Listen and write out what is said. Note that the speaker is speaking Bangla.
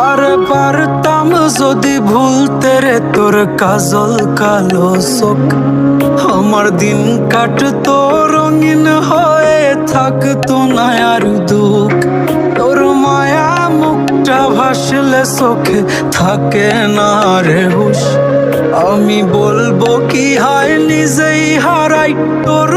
আরে পারতাম যদি ভুলতে রে তোর কাজল কালো চোখ, আমার দিন কাটতো রঙিন হয়ে, থাকতো না আর দুঃখ। তোর মায়া মুখটা ভাসলে চোখে থাকে না রে হুশ। আমি বলবো কি হয় নিজেই হারাই তোর